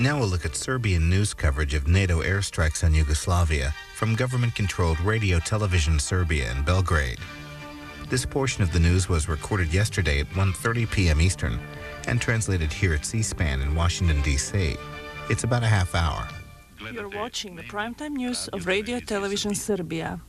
Now we'll look at Serbian news coverage of NATO airstrikes on Yugoslavia from government-controlled Radio Television Serbia in Belgrade. This portion of the news was recorded yesterday at 1:30 p.m. Eastern and translated here at C-SPAN in Washington, D.C. It's about a half hour. You're watching the primetime news of Radio Television Serbia.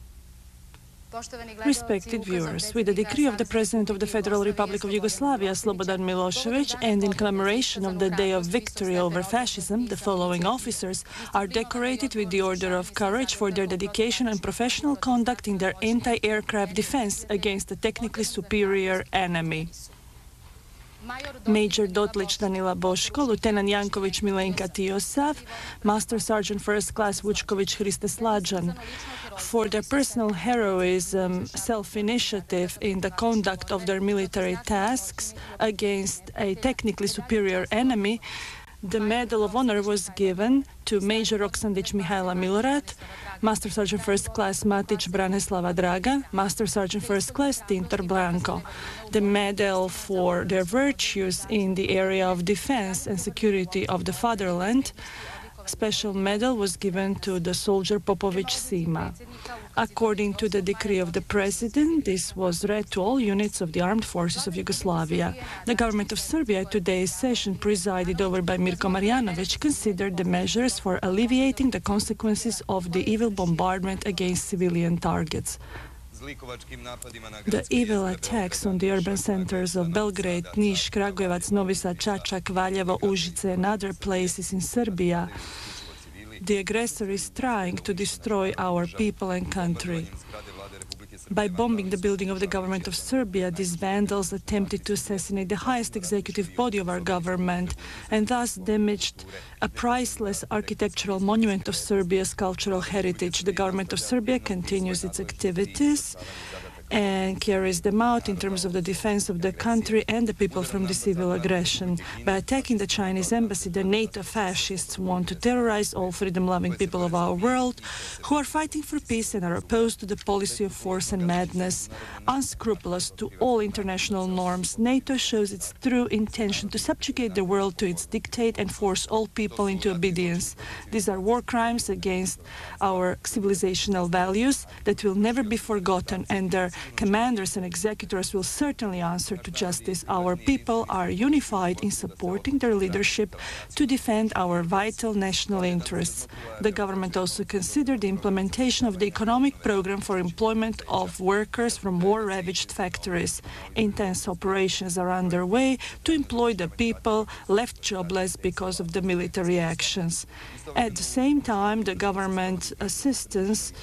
Respected viewers, with the decree of the President of the Federal Republic of Yugoslavia, Slobodan Milošević, and in commemoration of the Day of Victory over Fascism, the following officers are decorated with the Order of Courage for their dedication and professional conduct in their anti-aircraft defense against a technically superior enemy. Major Dotlić Danila Boško, Lieutenant Janković Milenka Tiosav, Master Sergeant First Class Vučković Hriste Slađan, for their personal heroism, self-initiative in the conduct of their military tasks against a technically superior enemy. The Medal of Honor was given to Major Roksandić Mihajla Milorad, Master Sergeant First Class Matić Branislava Draga, Master Sergeant First Class Tintor Blanco. The medal for their virtues in the area of defense and security of the fatherland. Special medal was given to the soldier Popović Sima. According to the decree of the President, this was read to all units of the armed forces of Yugoslavia. The government of Serbia at today's session, presided over by Mirko Marjanović, considered the measures for alleviating the consequences of the evil bombardment against civilian targets. The evil attacks on the urban centers of Belgrade, Niš, Kragujevac, Novi Sad, Čačak, Valjevo, Užice and other places in Serbia, the aggressor is trying to destroy our people and country. By bombing the building of the government of Serbia, these vandals attempted to assassinate the highest executive body of our government and thus damaged a priceless architectural monument of Serbia's cultural heritage. The government of Serbia continues its activities and carries them out in terms of the defense of the country and the people from the civil aggression. By attacking the Chinese embassy, the NATO fascists want to terrorize all freedom-loving people of our world who are fighting for peace and are opposed to the policy of force and madness. Unscrupulous to all international norms, NATO shows its true intention to subjugate the world to its dictate and force all people into obedience. These are war crimes against our civilizational values that will never be forgotten, and their commanders and executors will certainly answer to justice. Our people are unified in supporting their leadership to defend our vital national interests. The government also considered the implementation of the economic program for employment of workers from war-ravaged factories. Intense operations are underway to employ the people left jobless because of the military actions. At the same time, the government assistance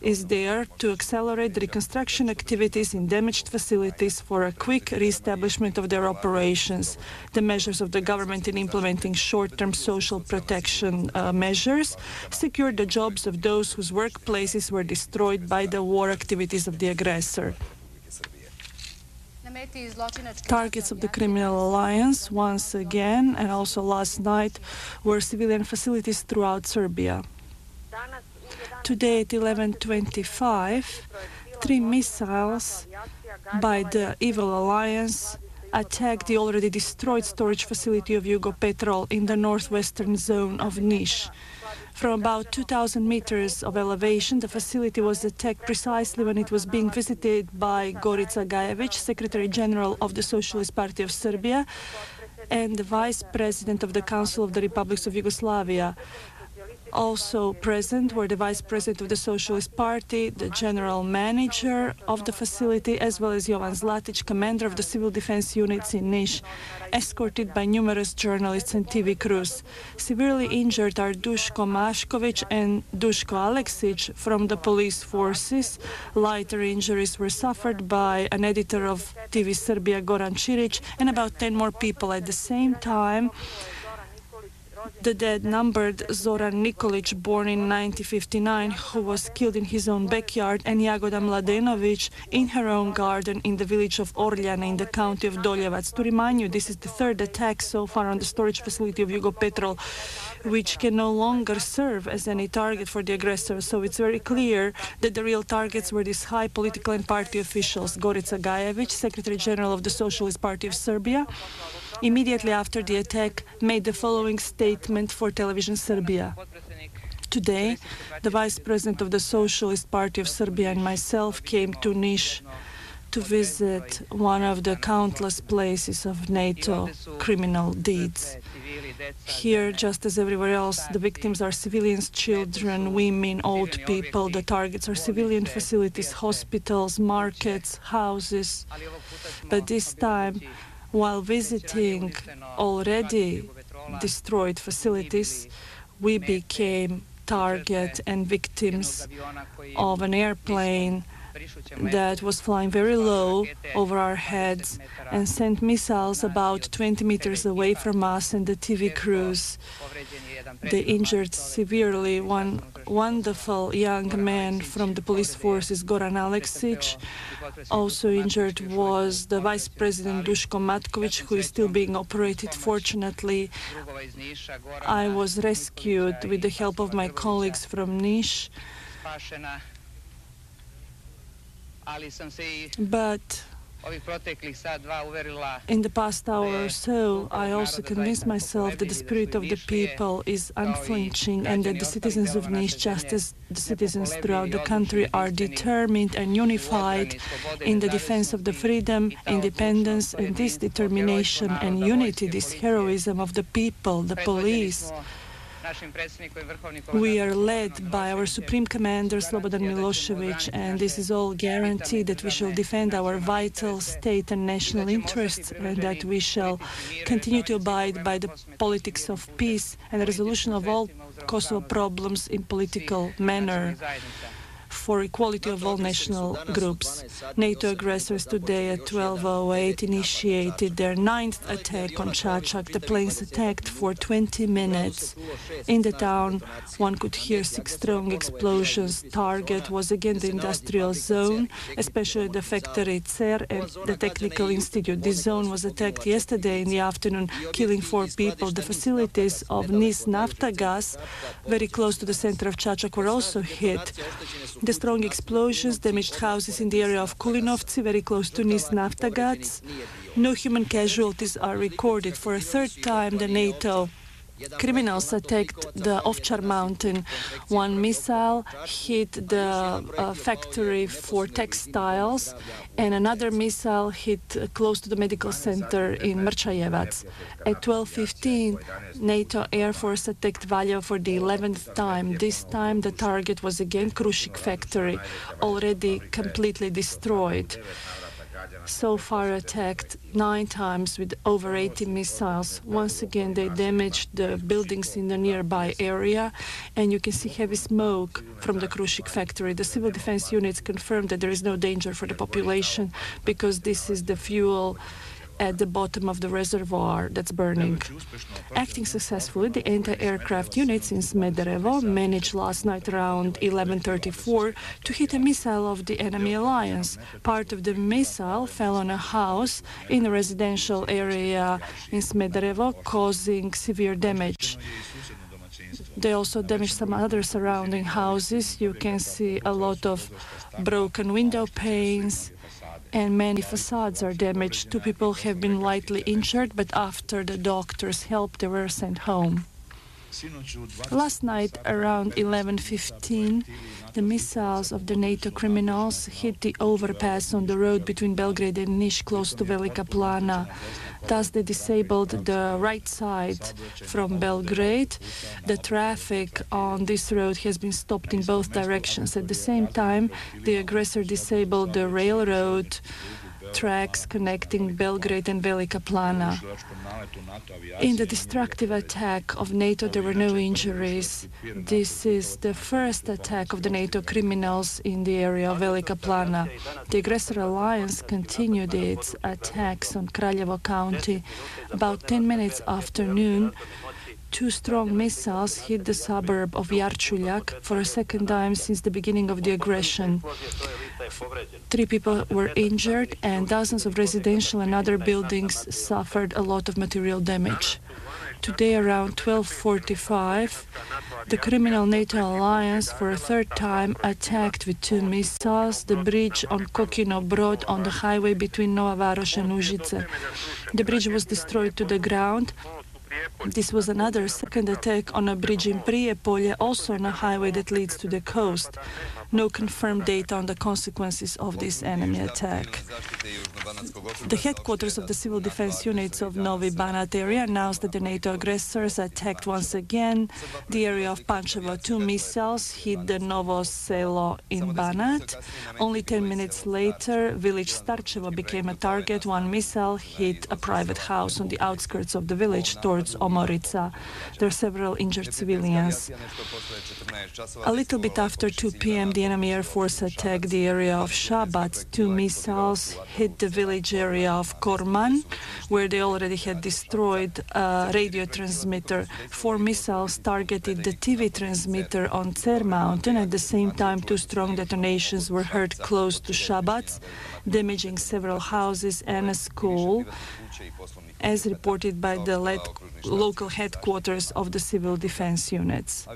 is there to accelerate the reconstruction activities in damaged facilities for a quick re-establishment of their operations. The measures of the government in implementing short-term social protection measures secured the jobs of those whose workplaces were destroyed by the war activities of the aggressor. Targets of the criminal alliance, once again, and also last night, were civilian facilities throughout Serbia. Today at 11:25, 3 missiles by the evil alliance attacked the already destroyed storage facility of Jugopetrol in the northwestern zone of Niš. From about 2,000 meters of elevation, the facility was attacked precisely when it was being visited by Gorica Gajević, Secretary General of the Socialist Party of Serbia, and the Vice President of the Council of the Republics of Yugoslavia. Also present were the Vice President of the Socialist Party, the General Manager of the facility, as well as Jovan Zlatić, Commander of the Civil Defense Units in Niš, escorted by numerous journalists and TV crews. Severely injured are Duško Mašković and Duško Aleksić from the police forces. Lighter injuries were suffered by an editor of TV Serbia, Goran Čirić, and about 10 more people. At the same time, the dead numbered Zoran Nikolić, born in 1959, who was killed in his own backyard, and Jagoda Mladenović in her own garden in the village of Orljana in the county of Doljevac. To remind you, this is the third attack so far on the storage facility of Jugopetrol, which can no longer serve as any target for the aggressor. So it's very clear that the real targets were these high political and party officials: Gorica Gajević, Secretary General of the Socialist Party of Serbia, immediately after the attack, made the following statement for Television Serbia. Today, the Vice President of the Socialist Party of Serbia and myself came to Niš to visit one of the countless places of NATO criminal deeds. Here, just as everywhere else, the victims are civilians, children, women, old people. The targets are civilian facilities, hospitals, markets, houses. But this time, while visiting already destroyed facilities, we became target and victims of an airplane that was flying very low over our heads and sent missiles about 20 meters away from us and the TV crews. They injured severely one wonderful young man from the police forces, Goran Aleksic. Also injured was the Vice President Duško Matković, who is still being operated. Fortunately, I was rescued with the help of my colleagues from Niš. But in the past hour or so, I also convinced myself that the spirit of the people is unflinching and that the citizens of Niš, just as the citizens throughout the country, are determined and unified in the defense of the freedom, independence, and this determination and unity, this heroism of the people, the police. We are led by our Supreme Commander, Slobodan Milošević, and this is all guaranteed that we shall defend our vital state and national interests and that we shall continue to abide by the politics of peace and the resolution of all Kosovo problems in political manner for equality of all national groups. NATO aggressors today at 12:08 initiated their 9th attack on Čačak. The planes attacked for 20 minutes. In the town, one could hear 6 strong explosions. Target was again the industrial zone, especially the factory CER and the Technical Institute. This zone was attacked yesterday in the afternoon, killing 4 people. The facilities of NIS Naftagas, very close to the center of Čačak, were also hit. The strong explosions damaged houses in the area of Kulinovci, very close to NIS Naftagas. No human casualties are recorded. For a 3rd time, the NATO criminals attacked the Ovčar mountain. One missile hit the factory for textiles, and another missile hit close to the medical center in Mrčajevac. At 12:15, NATO Air Force attacked Valjevo for the 11th time. This time, the target was again Krušik factory, already completely destroyed. So far attacked 9 times with over 80 missiles. Once again, they damaged the buildings in the nearby area, and you can see heavy smoke from the Krušik factory. The civil defense units confirmed that there is no danger for the population because this is the fuel at the bottom of the reservoir that's burning. Acting successfully, the anti-aircraft units in Smederevo managed last night around 11:34 to hit a missile of the enemy alliance. Part of the missile fell on a house in a residential area in Smederevo, causing severe damage. They also damaged some other surrounding houses. You can see a lot of broken window panes, and many facades are damaged. 2 people have been lightly injured, but after the doctor's help, they were sent home. Last night, around 11:15, the missiles of the NATO criminals hit the overpass on the road between Belgrade and Niš, close to Velika Plana. Thus, they disabled the right side from Belgrade. The traffic on this road has been stopped in both directions. At the same time, the aggressor disabled the railroad tracks connecting Belgrade and Velika Plana. In the destructive attack of NATO, there were no injuries. This is the first attack of the NATO criminals in the area of Velika Plana. The aggressor alliance continued its attacks on Kraljevo County. About 10 minutes after noon, 2 strong missiles hit the suburb of Jarčuljak for a 2nd time since the beginning of the aggression. 3 people were injured, and dozens of residential and other buildings suffered a lot of material damage. Today, around 12:45, the criminal NATO alliance for a third time attacked with 2 missiles the bridge on Kokino Brod on the highway between Nova Varoš and Užice. The bridge was destroyed to the ground. This was another second attack on a bridge in Prijepolje, also on a highway that leads to the coast. No confirmed data on the consequences of this enemy attack. The headquarters of the civil defense units of Novi Banat area announced that the NATO aggressors attacked once again the area of Pančevo. 2 missiles hit the Novo Selo in Banat. Only 10 minutes later, village Starčevo became a target. 1 missile hit a private house on the outskirts of the village towards Omorica. There are several injured civilians. A little bit after 2 p.m., the enemy air force attacked the area of Šabac. 2 missiles hit the village area of Korman, where they already had destroyed a radio transmitter. 4 missiles targeted the TV transmitter on Cer mountain. At the same time, 2 strong detonations were heard close to Šabac, damaging several houses and a school, as reported by the local headquarters of the civil defense units.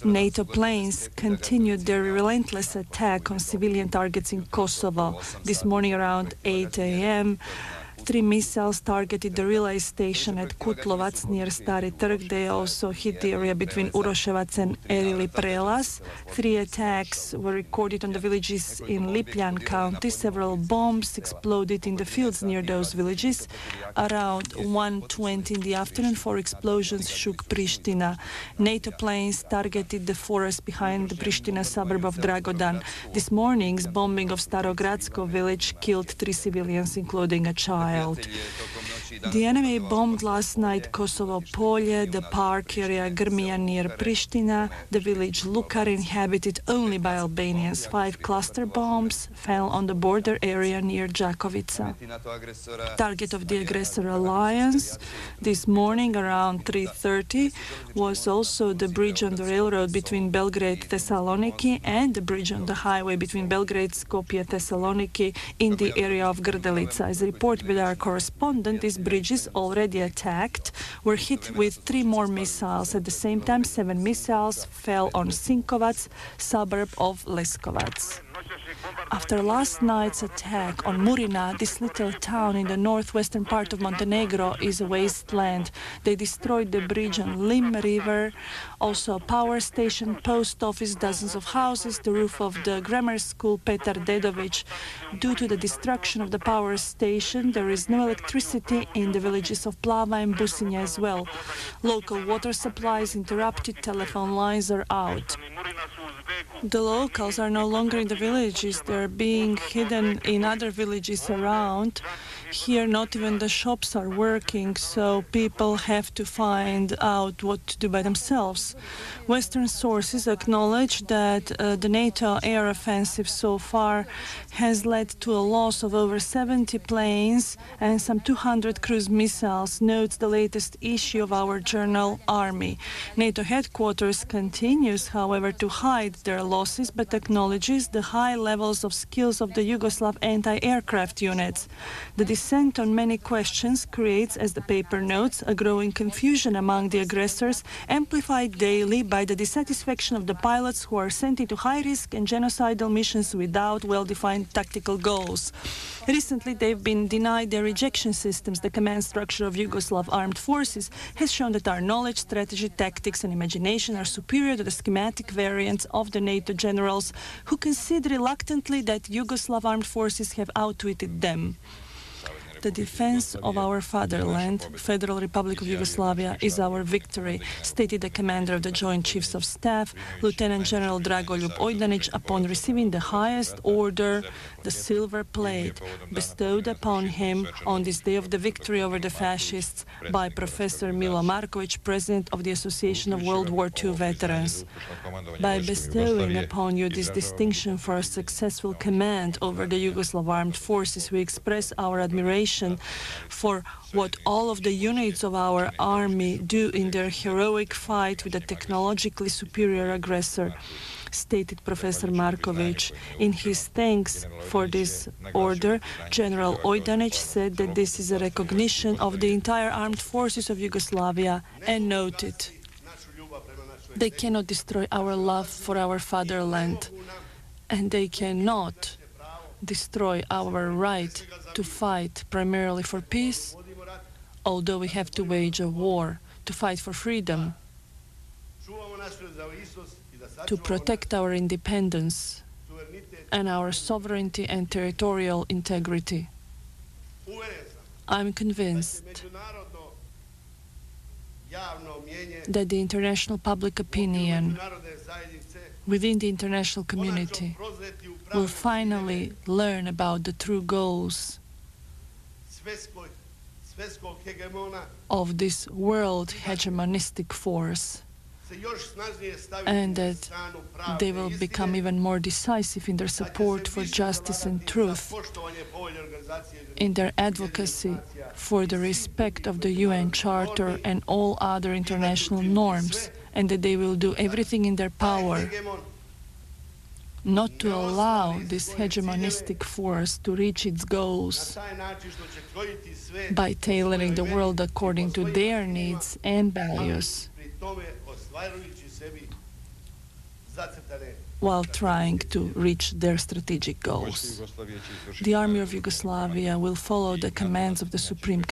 NATO planes continued their relentless attack on civilian targets in Kosovo. This morning around 8 a.m., 3 missiles targeted the relay station at Kutlovac near Stari Trg. They also hit the area between Uroševac and Erili Prelas. 3 attacks were recorded on the villages in Lipljan County. Several bombs exploded in the fields near those villages. Around 1:20 in the afternoon, 4 explosions shook Pristina. NATO planes targeted the forest behind the Pristina suburb of Dragodan. This morning's bombing of Starogradsko village killed 3 civilians, including a child. The enemy bombed last night Kosovo Polje, the park area Grmija near Pristina, the village Lukar inhabited only by Albanians. 5 cluster bombs fell on the border area near Đakovica. Target of the aggressor alliance this morning around 3:30 was also the bridge on the railroad between Belgrade Thessaloniki and the bridge on the highway between Belgrade Skopje Thessaloniki in the area of Grdelica. As reported by our correspondent, these bridges already attacked were hit with 3 more missiles. At the same time, 7 missiles fell on Sinkovac, suburb of Leskovac. After last night's attack on Murina, this little town in the northwestern part of Montenegro is a wasteland. They destroyed the bridge on Lim River, also a power station, post office, dozens of houses, the roof of the grammar school Petar Dedovic. Due to the destruction of the power station, there is no electricity in the villages of Plava and Businja as well. Local water supply is interrupted, telephone lines are out. The locals are no longer in the villages. They're being hidden in other villages around. Here, not even the shops are working, so people have to find out what to do by themselves. Western sources acknowledge that the NATO air offensive so far has led to a loss of over 70 planes and some 200 cruise missiles, notes the latest issue of our journal Army. NATO headquarters continues, however, to hide their losses, but acknowledges the high levels of skills of the Yugoslav anti-aircraft units. The descent on many questions creates, as the paper notes, a growing confusion among the aggressors, amplified daily by the dissatisfaction of the pilots who are sent into high-risk and genocidal missions without well-defined tactical goals. Recently, they've been denied their rejection systems. The command structure of Yugoslav armed forces has shown that our knowledge, strategy, tactics and imagination are superior to the schematic variants of the NATO generals, who concede reluctantly that Yugoslav armed forces have outwitted them. The defense of our fatherland, Federal Republic of Yugoslavia, is our victory, stated the commander of the Joint Chiefs of Staff, Lieutenant General Dragoljub Ojdanić, upon receiving the highest order, the Silver Plate, bestowed upon him on this day of the victory over the fascists by Professor Milo Marković, President of the Association of World War II Veterans. By bestowing upon you this distinction for a successful command over the Yugoslav armed forces, we express our admiration recognition for what all of the units of our army do in their heroic fight with a technologically superior aggressor, stated Professor Markovic. In his thanks for this order, General Ojdanic said that this is a recognition of the entire armed forces of Yugoslavia and noted, they cannot destroy our love for our fatherland, and they cannot destroy our right to fight primarily for peace, although we have to wage a war to fight for freedom, to protect our independence and our sovereignty and territorial integrity. I'm convinced that the international public opinion within the international community will finally learn about the true goals of this world hegemonistic force, and that they will become even more decisive in their support for justice and truth, in their advocacy for the respect of the UN Charter and all other international norms, and that they will do everything in their power not to allow this hegemonistic force to reach its goals by tailoring the world according to their needs and values, while trying to reach their strategic goals. The Army of Yugoslavia will follow the commands of the Supreme